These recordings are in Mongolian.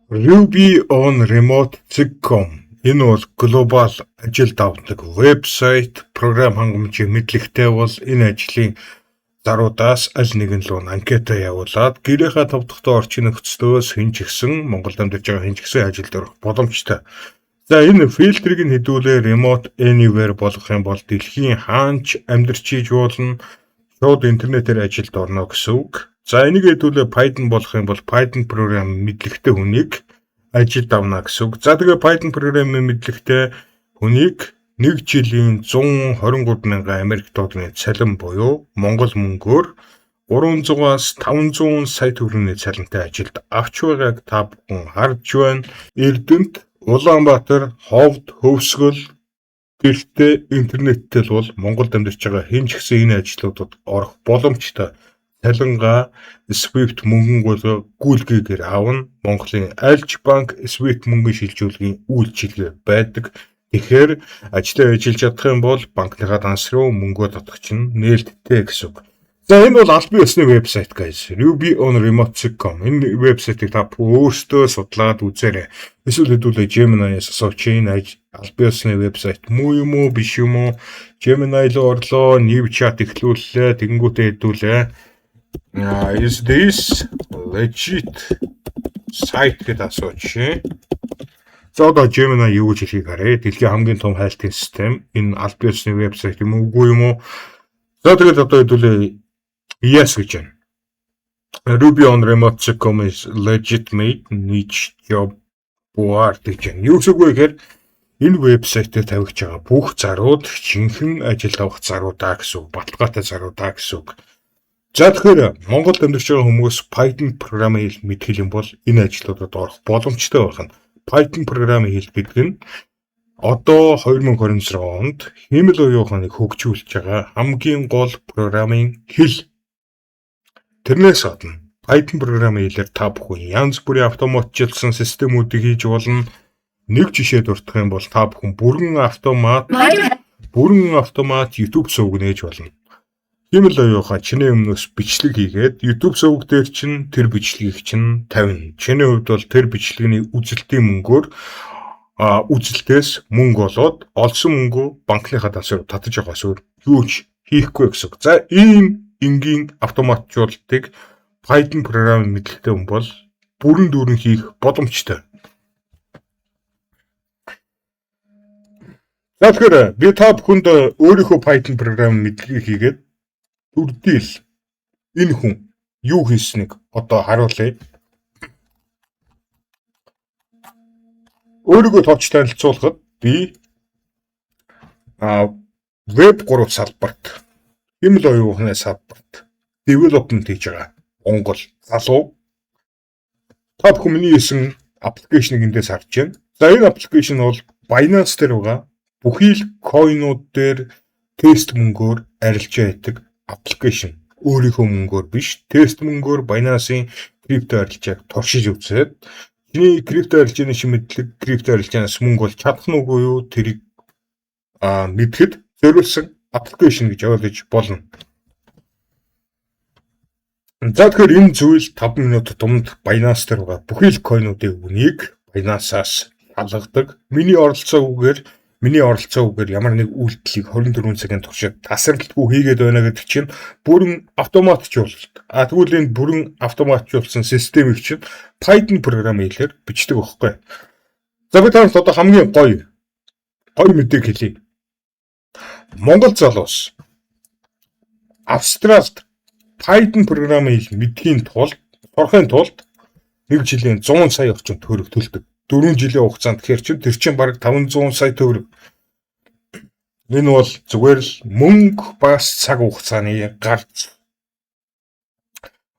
Ruby on Remote.com энэ бол глобал ажил давтдаг вебсайт, програм хангамжийн мэдлэгтэй бол энэ ажлын заруудаас аль нэгэн рүү анкета явуулаад гэрээхээ тавтахтай орчин нөхцлөөс хэн ч гэсэн Монголд амьдарч байгаа хэн ч гэсэн ажилд орох боломжтой. За энэ фильтрийг нь хэдүүлээ Remote Anywhere болгох юм бол дэлхийн хаанч амьдарч иж болно, шууд интернетээр ажилд орно гэсэн үг. За энийг хэдүүлээ Python болгох юм бол Python програм мэдлэгтэй хүнийг ажилд авна гэсэн үг. За тэгээ Python програмын мэдлэгтэй хүнийг 1 жилийн 123,000 Америк долларын цалин буюу Монгол мөнгөөр 300-аас 500 сая төгрөгийн цалинтай ажилд авч байгааг та бүхэн харж байна. Эрдэнэт, Улаанбаатар, Ховд, Хөвсгөл гэртээ интернеттэй бол Монголд амьдарч байгаа хэн ч гэсэн энэ ажлуудад орох боломжтой. Цалингаа Swift мөнгөн гүйлгээгээр авна. Монголын Альж банк Swift мөнгөн шилжүүлгийн үйлчилгээ байдаг. Тэгэхээр ажлаа ажиллаж чадах юм бол банкныхаа данс руу мөнгөө татах чинь нээлттэй гэсэн үг. За энэ бол албан ёсны вебсайт guys. Ruby on Remote.com. Энэ вебсайтыг та өөрсдөө судлаад үзээрэй. Эсвэл хэдүүлээ Gemini-аас асууч энэ албан ёсны вебсайт муу юм уу биш юм уу? Gemini руу орлоо, new chat эхлүүллээ, тэгэнгүүтээ хэдүүлээ. Is this legit site гэдэг асууч. За одоо Gemini юу гэж хэлхийг харъя. Дэлхийн хамгийн том хайлтын систем энэ албан ёсны вебсайт юм уугүй юм уу? За тэгээд одоо хэдүүлээ yes гэж байна. Ruby on Remote.com is legitimate niche job board гэж байна. Юу гэсэн үг вэ гэхээр энэ вебсайтээр тавигч байгаа бүх зарууд жинхэнэ ажилд авах заруудаа гэсэн үг, баталгаатай заруудаа гэсэн үг. За тэгэхээр Монголд амьдарч байгаа хүмүүс Python програмын хэл мэдэх юм бол энэ ажлуудад орох боломжтой байна. Python програмын хэл гэдэг нь одоо 2026 онд хэмэл оюуханыг хөгжүүлж байгаа хамгийн гол програмын хэл. Тэрнээс гадна Python програмын хэлээр та бүхэн янз бүрийн автоматжуулсан системүүдийг хийж болно. Нэг жишээ дурдах юм бол та бүхэн бүрэн автомат YouTube сувг нээж болно. Хэмэл оюухан чиний өмнөөс бичлэг хийгээд YouTube сувг дээр чинь тэр бичлэгийг чинь тавина. Чиний хувьд бол тэр бичлэгийн үзэлтийн мөнгөөр үзэлтээс мөнгө олоод олсон мөнгөө банкныхаа дансаар татаж байгаас өөр юу ч хийхгүй гэсэн. За ийм энгийн автоматжуулалтыг Python програмын мэдлэгтэй хүн бол бүрэн дүүрэн хийх боломжтой. За тэгэхээр би та бүхэнд өөрийнхөө Python програмын мэдлэгийг хийгээд үрдэл энэ хүн юу хийснийг одоо харуулъя. Өөрийгөө тооч танилцуулахад би веб 3 салбарт хэмэл оюухны салбарт development хийж байгаа Монгол залуу. Та бүхэн миний хийсэн аппликейшнийг эндээс харж байна. За энэ аппликейшн бол Binance дээр байгаа бүхий л койнууд дээр тест мөнгөөр арилж байдаг аппликейшн. Өөрийнхөө мөнгөөр биш, тест мөнгөөр Binance-ийн крипто арилжааг туршиж үзээд чиний крипто арилжааны мэдлэг, крипто арилжаанаас мөнгө бол чадах нь үгүй юу тэрийг мэдхэд зориулсан аппликейшн гэж ойлгож болно. За тэгэхээр энэ зүйл 5 минут дунд Binance дээр байгаа бүхий л койнуудын үнийг Binance-аас халгадаг. Миний оролцоогүйгээр ямар нэг үйлдэлийг 24 цагийн туршид тасралтгүй хийгээд байна гэдэг чинь бүрэн автоматжуулалт. Тэгвэл энэ бүрэн автоматжуулсан системийг чинь Python програмын хэлээр бичдэг байхгүй. За би танаас одоо хамгийн гоё мэдээг хэлье. Монгол залуус Австралид Python програмын хэл мэдхийн тулд, сурахын тулд 1 жилийн 100 сая орчим төгрөг төлдөг. 4 жилийн хугацаанд тэгэхээр тэр чинь бараг 500 сая төгрөг. Энэ бол зүгээр л мөнгө бас цаг хугацааны гарц.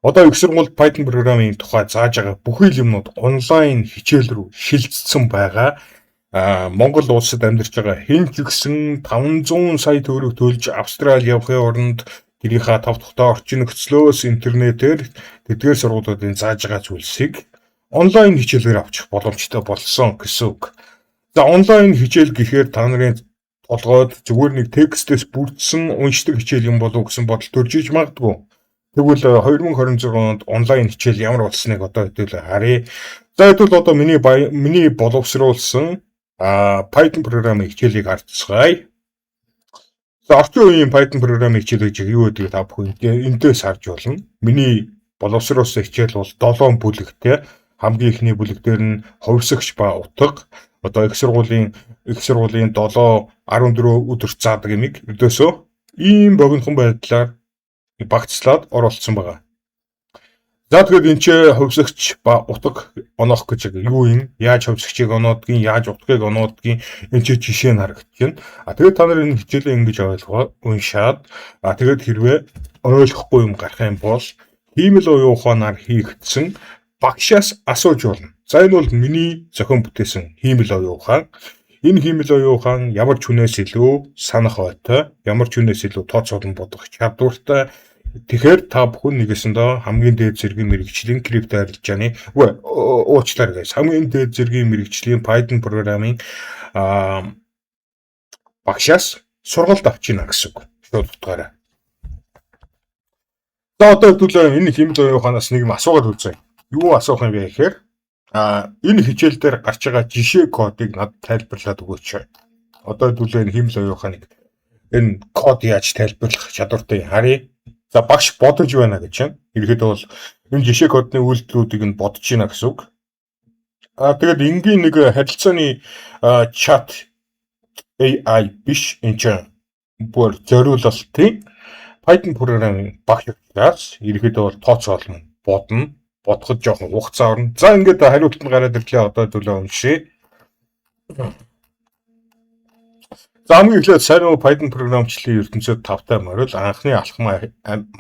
Одоо их сургуульд Python програмын тухай зааж байгаа бүхий л юмнууд онлайн хичээл рүү шилжсэн байгаа. Монгол улсад амьдарч байгаа хэн ч гэсэн 500 сая төгрөг төлж Австрали явахын оронд тэрийнхээ тавтахтай орчин нөхцлөөс интернетээр тэдгээр сургуулиудын зааж байгаа зүйлсийг онлайн хичээлээр авчих боломжтой болсон гэсэн үг. За онлайн хичээл гэхээр та нарын толгойд зүгээр нэг текстээс бүрдсэн уншдаг хичээл юм болов гэсэн бодол төрж иж магадгүй. Тэгвэл 2026 онд онлайн хичээл ямар болсныг одоо хэдүүл харъя. За хэдүүл одоо миний боловсруулсан Python програмын хичээлийг харцгаая. За орчин үеийн Python програмын хичээл гэж юу гэдгийг та бүхэн эндээс харж болно. Миний боловсруулсан хичээл бол 7 бүлэгтэй. Хамгийн ихний бүлэг дээр нь хувьсагч ба утга одоо их сургуулийн 7 14 өдөр заадаг юмыг ердөөсөө ийм богинохон байдлаар багцлаад оруулсан байгаа. За тэгээд энэ ч хувьсагч ба утга оноох гэж юу юм? Яаж хувьсагчийг оноодгийг, яаж утгыг оноодгийг энэ ч жишээ нь харагдчихна. Тэгээд та нар энэ хичээлээ ингэж уншаад тэгээд хэрвээ ойлгохгүй юм гарах юм бол хиймэл оюун ухаанаар хийгдсэн багшаас асууж болно. За энэ бол миний зохион бүтээсэн хиймэл оюун ухаан. Энэ хиймэл оюун ухаан ямар ч хүнээс илүү санах ойтой, ямар ч хүнээс илүү тооцоолон бодох чадвартай. Тэгэхээр та бүхэн нэгэсэндээ хамгийн дээд зэргийн мэрэгжлийн крипто арилжааны уучлаарай guys. Хамгийн дээд зэргийн мэрэгжлийн Python програмын багшаас сургалт авч ийн гэсэн үг. Шууд утгаараа. За одоо хэдүүлээ энэ хиймэл оюун ухаанаас нэг юм асуугаад үзье. Юу асуух юм бэ гэхээр энэ хичээл дээр гарч байгаа жишээ кодыг надад тайлбарлаад өгөөч. Одоо хэдүүлээ энэ хиймэл оюун ухааныг энэ код яаж тайлбарлах чадвартай харъя. За багш бодож байна гэж байна. Ерөнхийдөө бол энэ жишээ кодны үйлдэлүүдийг нь бодож байна гэсэн үг. Тэгээд энгийн нэг харилцааны чат AI биш энэ чинь бүр зориулалтын Python програмын багшаас ерөнхийдөө бол тооцоолно, бодоход жоохон хугацаа орно. За ингээд хариулт нь гараад ирлээ. Одоо төлөө уншъя. За хамгийн эхлээд сайн уу Python програмчлалын ертөнцид тавтай морил анхны алхам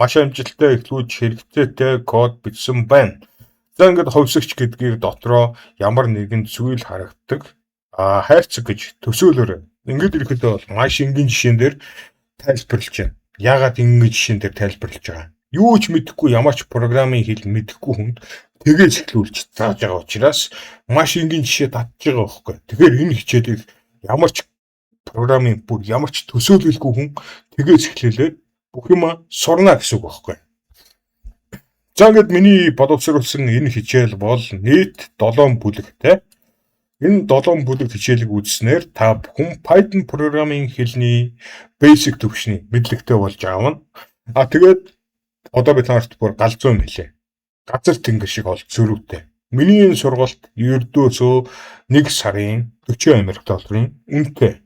маш амжилттай эхлүүлж хэрэгцээтэй код бичсэн байна. За ингээд хувьсагч гэдгийг дотроо ямар нэгэн зүйл харагдаг хайрцаг гэж төсөөлөөр. Ингээд ирэхэд бол маш энгийн жишээн дээр тайлбарлаж байна. Яагаад ингэж жишээн дээр тайлбарлаж байгаа? Юу ч мэдэхгүй ямар ч програмын хэл мэдэхгүй хүнд тэгэж эхлүүлж зааж байгаа учраас маш энгийн жишээ татж байгаа байхгүй. Тэгэхээр энэ хичээлийг ямар ч програмын бүр ямар ч төсөөлөлгүй хүн тэгэж эхлүүлээд бүх юм сурна гэсэн үг байхгүй. За ингээд миний боловсруулсан энэ хичээл бол нийт 7 бүлэгтэй. Энэ 7 бүлэг хичээлийг үзснээр та бүхэн Python програмын хэлний basic төвшний мэдлэгтэй болж аавна. Тэгээд одоо би танарт бүр галзуу юм хэлээ. Газар тэнгэр шиг бол зөрүүтэй. Миний энэ сургалт ердөөсөө 1 сарын 40 Америк долларын үнэтэй.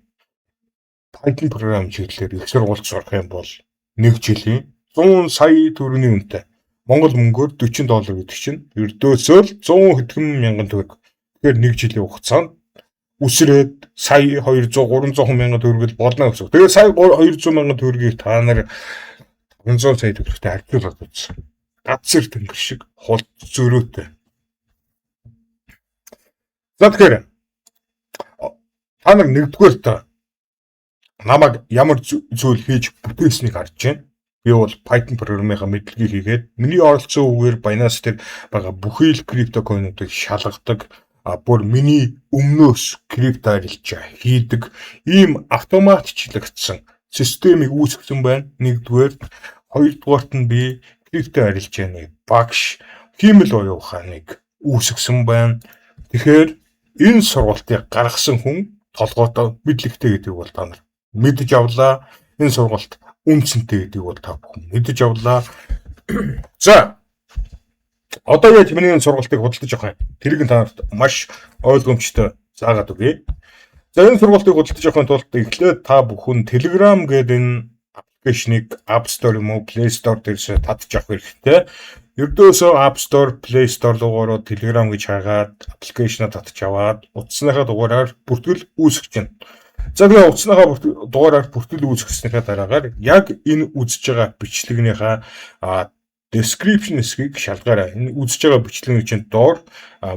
Python програм чиглэлээр их сургууль сурах юм бол 1 жилийн 100 сая төгрөгийн үнэтэй. Монгол мөнгөөр $40 гэдэг чинь ердөөсөө л 100 хэдхэн мянган төгрөг. Тэгэхээр 1 жилийн хугацаанд үсрээд сая 200-300 мянган төгрөг болно гэсэн. Тэгээд сая 200 мянган төгрөгийг та нар 500 сая төгрөгтэй харьцуулаад үз. Газар тэнгэр шиг хол зөрөөтэй. За тэгэхээр та нар нэгдүгээр та намайг ямар зүйл хийж бүтээснийг харж байна. Би бол Python програмынхаа мэдлэгийг хийгээд миний оролцсон үгээр Binance дээр байгаа бүхий л криптокоинуудыг шалгадаг, бүр миний өмнөөс крипто арилжаа хийдэг ийм автоматчлагдсан системийг үүсгэсэн байна. Нэгдүгээр, хоёрдугаарт нь би крипто арилжааны багш хиймэл оюун ухааныг үүсгэсэн байна. Тэгэхээр энэ сургалтыг гаргасан хүн толгойтой мэдлэгтэй гэдэг бол та нар мэдэж авлаа. Энэ сургалт үнцэнтэй гэдэг бол та бүхэн мэдэж авлаа. За одоо яаж миний энэ сургалтыг худалдаж авах юм? Тэрийг та нарт маш ойлгомжтой заагаад өгье. За энэ сургалтыг худалдаж авахын тулд эхлээд та бүхэн Telegram гэдэг энэ аппликейшнийг App Store юм уу Play Store дээрээс татж авах хэрэгтэй. Ердөөсөө App Store, Play Store руугаа Telegram гэж хагаад аппликейшнаа татж аваад утасныхаа дугаараар бүртгэл үүсгэж байна. За тэгээ утасныхаа дугаараар бүртгэл үүсгэснийхаа дараагаар яг энэ үзэж байгаа бичлэгнийхаа description хэсгийг шалгаарай. Энэ үзэж байгаа бичлэгийн чинь доор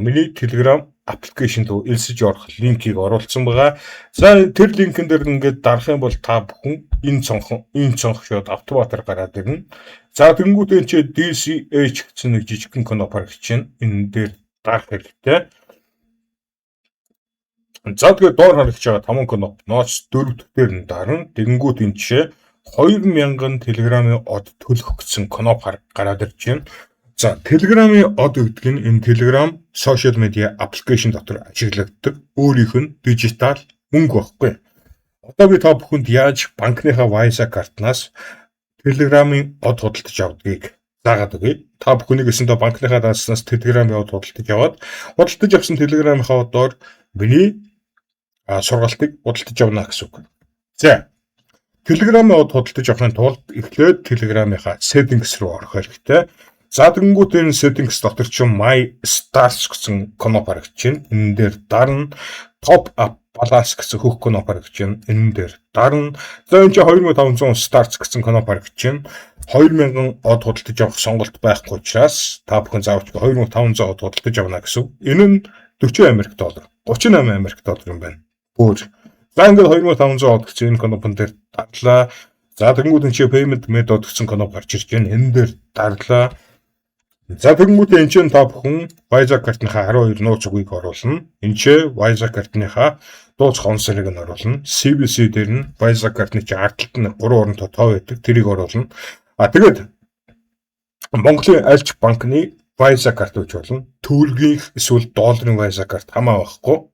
миний Telegram application руу элсэж орох линкийг оруулсан байгаа. За тэр линкэн дээр ингээд дарах юм бол та бүхэн энэ цонх шууд автоматар гараад ирнэ. За тэнгуүтэн чи DCH гэсэн нэг жижигхэн кнопор гарч чинь энэ дээр дарах хэрэгтэй. За тэгээд доор харагдаж байгаа 5 кноп ноц 4 дээр нь дарна. Тэнгуут энэ жишээ 2000 Telegram-ын од төлөх гэсэн кноп гараад ирж байна. За Telegram-ын од гэдэг нь энэ Telegram social media application дотор ашиглагддаг өөрийнх нь дижитал мөнгө баггүй. Одоо би та бүхэнд яаж банкныхаа Visa картнаас Telegram-ын од худалдаж авдгийг заагаад өгье. Та бүхнийг өсөндөө банкныхаа дааснаас Telegram-ын од худалдаж аваад худалдаж авсан Telegram-ийнхаа одоор миний сургалтыг худалдаж авна гэсэн үг. За Telegram-ын од худалдаж авахын тулд эхлээд Telegram-ийнхаа settings руу орох хэрэгтэй. За тэгэнгүүт энэ settings дотор чинь My Stars гэсэн кноп харагдаж байна. Энэ дээр дарна Top Up Balance гэсэн хөх кноп харагдаж байна. Энэ дээр дарна. За энэ чинь 2500 Stars гэсэн кноп харагдаж байна. 2000 од худалдаж авах сонголт байхгүй учраас та бүхэн заавч 2500 од худалдаж авна гэсэн. Энэ нь $40, $38 юм байна. Бүр. За ингээд 2500 од гэсэн энэ кнопон дээр дарлаа. За тэгэнгүүт энэ чинь payment method гэсэн кноп гарч ирж байна. Энэ дээр дарлаа. За тэгэнгүүт энэ чинь та бүхэн Visa картныхаа 12 нууц үгийг оруулна. Энэ чинь Visa картныхаа дууц хонсорыг нь оруулна. CVC дээр нь Visa картны чинь ард талд нь 3 оронтой тоо байдаг. Тэрийг оруулна. Тэгээд Монголын альч банкны Visa карт гэж болно. Төгрөгийн эсвэл долларын Visa карт хамаа байхгүй.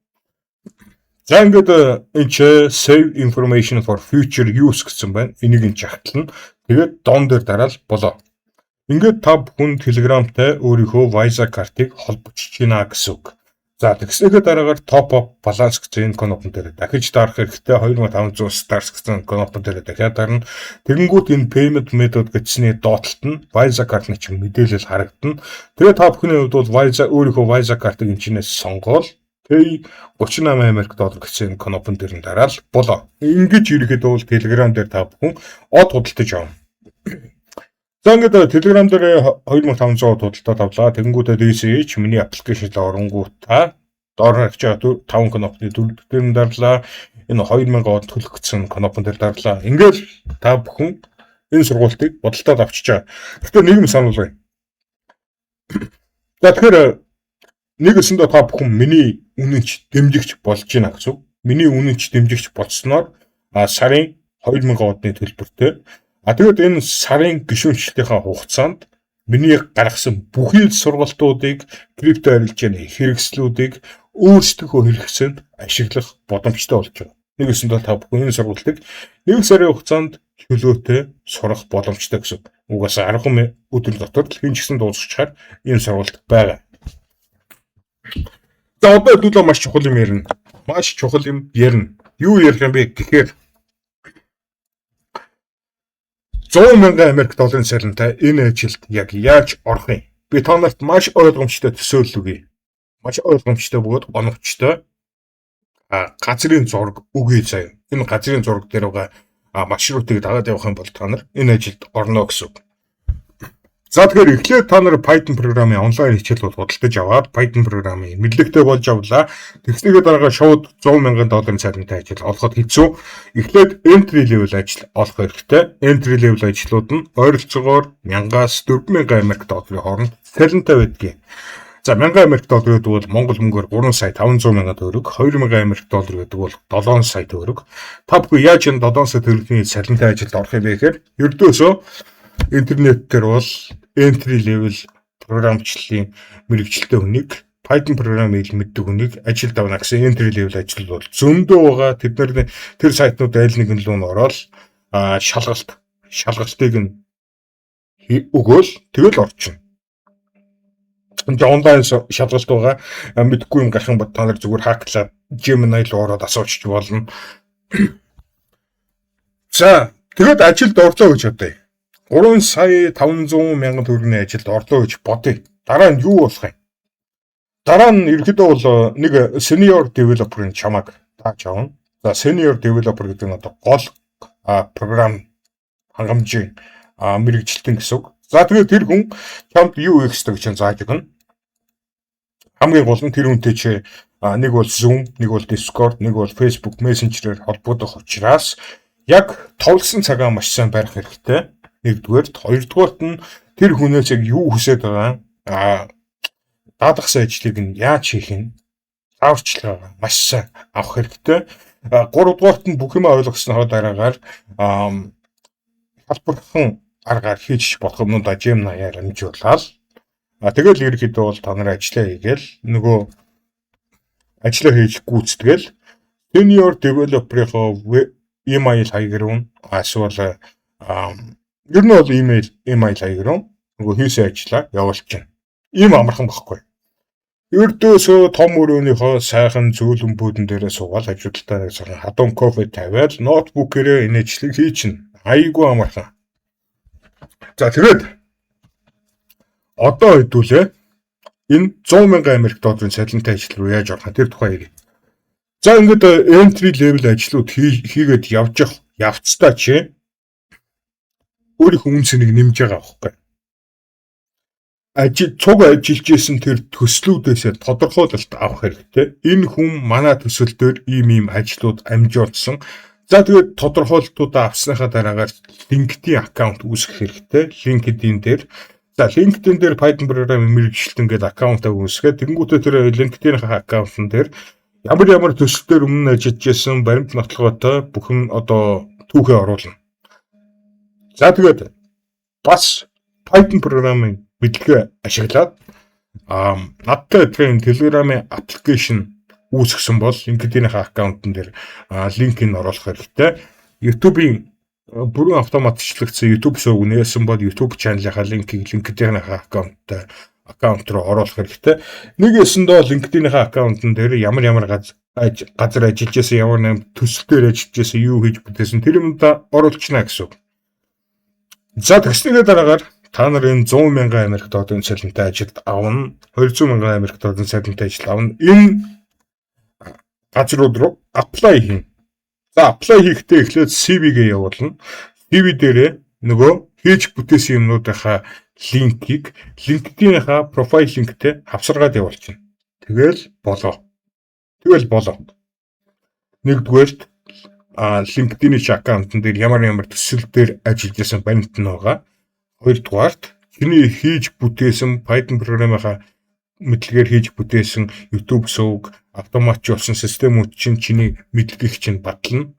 За ингээд энэ чинь save information for future use гэсэн байна. Энийг нь чагтлана. Тэгээд дон дээр дараал болоо. Ингээд та бүхэн Telegram-тай өөрийнхөө Visa картыг холбогдож байна гэсэн үг. За тэгснийхээ дараагаар Top Up Balance гэсэн энэ кнопон дээр дахиж дарах хэрэгтэй. 2500 Stars гэсэн кнопон дээр дахиад дарна. Тэгэнгүүт энэ Payment Method гэсний доотлолт нь Visa картны чинь мэдээлэл харагдана. Тэгээд та бүхний хувьд бол өөрийнхөө Visa картыг энэчнээс сонгоол. Pay $38 гэсэн кнопон дээр нь дараал болоо. Ингэж ерөөхдөө бол Telegram дээр та бүхэн од худалдаж авна. За ингээд Telegram дээр 2500 худалдаад авлаа. Тэгэнгүүтээ DCH миний аппликейшн руу оронгууд та доор харж байгаа 5 кнопны дээр нь дарлаа. Энэ 2000 од төлөх гэсэн кнопон дээр дарлаа. Ингээд та бүхэн энэ сургалтыг бодолтоод авчиж байгаа. Гэхдээ нэг юм сануулъя. За тэгэхээр нэгэсэндээ та бүхэн миний үнэнч дэмжигч болж байна гэсэн. Миний үнэнч дэмжигч болсноор сарын 2000 одны төлбөртэй. Тэгээд энэ сарын гишүүнчлэлтийн хугацаанд миний гаргасан бүхий сургалтуудыг крипто арилжааны хэрэгслүүдийг өөрсдийнхөө хэрэгсэнд ашиглах боломжтой болж байгаа. Нэгэсэндээ та бүхэн энэ сургалтыг 1 сарын хугацаанд чөлөөтэй сурах боломжтой гэсэн. Угаасаа 10 өдөр дотор л хэн ч гэсэн дуусчихаар энэ сургалт байгаа. За одоо хэдүүлээ маш чухал юм ярина. Маш чухал юм ярина. Юу ярих юм бэ гэхээр $100,000 цалинтай энэ ажилд яг яаж орох юм? Би та нарт маш ойлгомжтой төсөөлөл өгье. Маш ойлгомжтой бөгөөд оновчтой газрын зураг өгье заяа. Энэ газрын зураг дээр байгаа маршрутыг дагаад явах юм бол та нар энэ ажилд орно гэсэн. За тэгэхээр эхлээд та нар Python програмын онлайн хичээл бол худалдаж аваад Python програмын мэдлэгтэй болж авлаа. Тэгснийхээ дараагаар шууд $100,000 цалинтай ажил олоход хэцүү. Эхлээд entry level ажил олох хэрэгтэй. Entry level ажлууд нь ойролцоогоор $1000-аас $4000 хооронд цалинтай байдгийг. За $1000 гэдэг бол Монгол мөнгөөр 3,500,000 төгрөг, $2000 гэдэг бол 7 сая төгрөг. Та бүхэн яаж энэ 7 сая төгрөгийн цалинтай ажилд орох юм бэ гэхээр ердөөсөө интернет дээр бол entry level програмчлалын мэрэгчлээ хүнийг Python програмыг мэддэг хүнийг ажилд авна гэсэн entry level ажил бол зөндөө байгаа. Тэд нар тэр сайтнууд айл нэгэн рүү ороод шалгалтыг нь өгөөл тэгэл орчин. Энд онлайн шалгалт байгаа. Мэдхгүй юм гарах юм бол та нар зүгээр хааклаад Gemini руу ороод асуучих болно. За тэгэд ажилд орлоо гэж бодъё. 3,500,000 төгрөгийн ажилд орлоо гэж бодъё. Дараа нь юу болох юм? Дараа нь ерөөдөө бол нэг senior developer-ын чамаг тааж авна. За senior developer гэдэг нь одоо гол програм хангамжийн мэрэгчлэлтэн гэсэн үг. За тэгээд тэр хүн чамд юу хийх ёстой гэж зааж өгнө. Хамгийн гол нь тэр хүнтэй чи нэг бол Zoom, нэг бол Discord, нэг бол Facebook Messenger-ээр холбогдох учраас яг товлсон цагаа маш сайн барих хэрэгтэй. Нэгдүгээрт, хоёрдугаарт нь тэр хүнээс яг юу хүсэж байгаа даадгсан ажлыг нь яаж хийх нь зааварчилгаа маш авах хэрэгтэй. Гуравдугаарт нь бүх юм ойлгосныхоо дараагаар салбархан аргаар хийж болох юмнуудаа Gemini-аар амжуулаад тэгэл ерөнхийдөө бол та нар ажиллаа хийгээл нөгөө ажиллаа хийж гүйцэтгэл senior developer-ийнхоо email хаяг руу эсвэл ер нь бол email хаяг руу нөгөө хийсэн ажиллаа явуулчихна. Ийм амархан багхгүй. Ердөөсөө том өрөөнийхөө сайхан зөөлөнбүүдэн дээрээ суугаад ажилтнаа нэг цагаан хадуун кофе тавиад ноутбукээрээ энэ ажлыг хийчихнэ. Айгүй амархан. За тэгээд одоо хэдүүлээ энэ 100,000 Америк долларын цалинтай ажил руу яаж орох тэр тухай ярив. За ингээд entry level ажлууд хийгээд явцдаа чи өөрийнхөө үнцнийг нэмж байгаа байхгүй. Цуг ажиллаж исэн тэр төслүүдээс тодорхойлолт авах хэрэгтэй. Энэ хүн манай төсөл дээр ийм ажлууд амжуулсан. За тэгээд тодорхойлолтуудаа авсныхаа дараагаар LinkedIn аккаунт үүсгэх хэрэгтэй. LinkedIn дээр Python програмын мэргэжилтэн гэдэг аккаунтаа үүсгээд тэнгуүтээ тэр LinkedIn-ийн аккаунтн дээр ямар төсөл дээр өмнө ажиллаж исэн баримт нотлоготой бүхэн одоо түүхээ оруулна. За тэгээд бас Python програмын мэдлэгээ ашиглаад надтай адилхан Telegram-ийн аппликейшн үүсгэсэн бол LinkedIn-ийн аккаунтн дээр линкийг оруулах хэрэгтэй. YouTube-ийн бүрэн автоматчлагдсан YouTube сувг нээсэн бол YouTube чаналынхаа линкийг LinkedIn-ийн аккаунт руу оруулах хэрэгтэй. Нэгээсэндээ LinkedIn-ийн аккаунтн дээр ямар газар ажиллаж байсан, ямар нэгэн төсөл дээр ажиллаж байсан, юу хийж бүтээсэн тэр юмдаа оруулчихна гэсэн үг. За тэгснээр дараагаар та нар энэ 100,000 Америк долларын цалинтай ажилд авна, 200,000 Америк долларын цалинтай ажил авна. Энэ газрууд руу apply хийн. За apply хийхдээ эхлээд CV-гээ явуулна. CV дээрээ нөгөө хийж бүтээсэн юмнуудынхаа линкийг LinkedIn-ийнхаа профайл линктэй хавсаргаад явуулчихна. Тэгэл болоо. Нэгдүгээрт LinkedIn-ийн аккаунтн дээр ямар төсөл дээр ажиллаж байсан баримт нь байгаа. Хоёрдугаарт чиний хийж бүтээсэн Python програмынхаа мэдлэгээр хийж бүтээсэн YouTube сувг автоматжуулсан системүүд чинь чиний мэдлэгийг чинь батлна.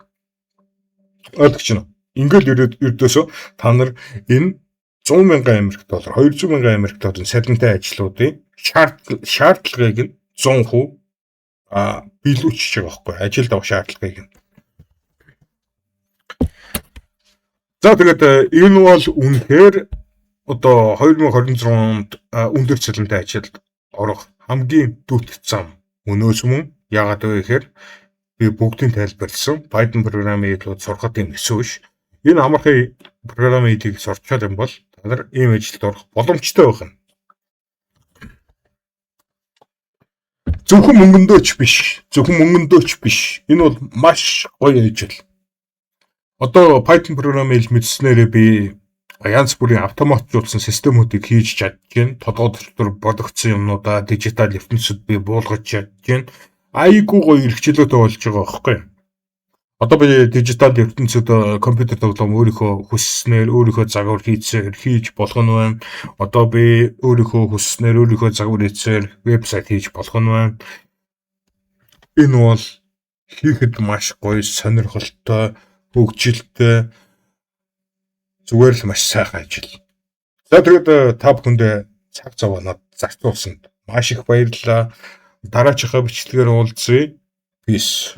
Ойлгож байна уу? Ингээл ердөөсөө та нар энэ 100,000 Америк доллар, 200,000 Америк долларын цалинтай ажлуудын шаардлагыг нь 100% биелүүлчихэж байгаа байхгүй ажилд авах шаардлагыг нь. За тэгээд энэ бол үнэхээр одоо 2026 онд өндөр цалинтай ажилд орох хамгийн дүүт зам өнөөс мөн яагаад вэ гэхээр би бүгдийг тайлбарласан Python програмын хэлүүд сурахад юм гэсэн биш. Энэ амархан програмын хэлийг сурчаад юм бол та нар ийм ажилд орох боломжтой байна. Зөвхөн мөнгөндөөч биш. Энэ бол маш гоё ажил. Одоо Python програмын хэл мэдснээрээ би янз бүрийн автоматжуулсан системүүдийг хийж чадж байна. Тодорхой дотор бодогдсон юмнуудаа дижитал ертөнцид би буулгаж чадж байна. Айгүй гоё хэрэгчлөөтэй болж байгаа байхгүй. Одоо би дижитал ертөнцид компьютер тоглоом өөрийнхөө хүсснээр өөрийнхөө загвар хийж болох нь байна. Одоо би өөрийнхөө хүсснээр өөрийнхөө загвар хийсээр вебсайт хийж болох нь байна. Энэ бол хийхэд маш гоё, сонирхолтой, хөгжилтэй зүгээр л маш сайхан ажил. За тэгээд та бүхэндээ цаг зав надад зарцуулсанд маш их баярлалаа. Дараачихаа бичлэгээр уулзъя. Peace.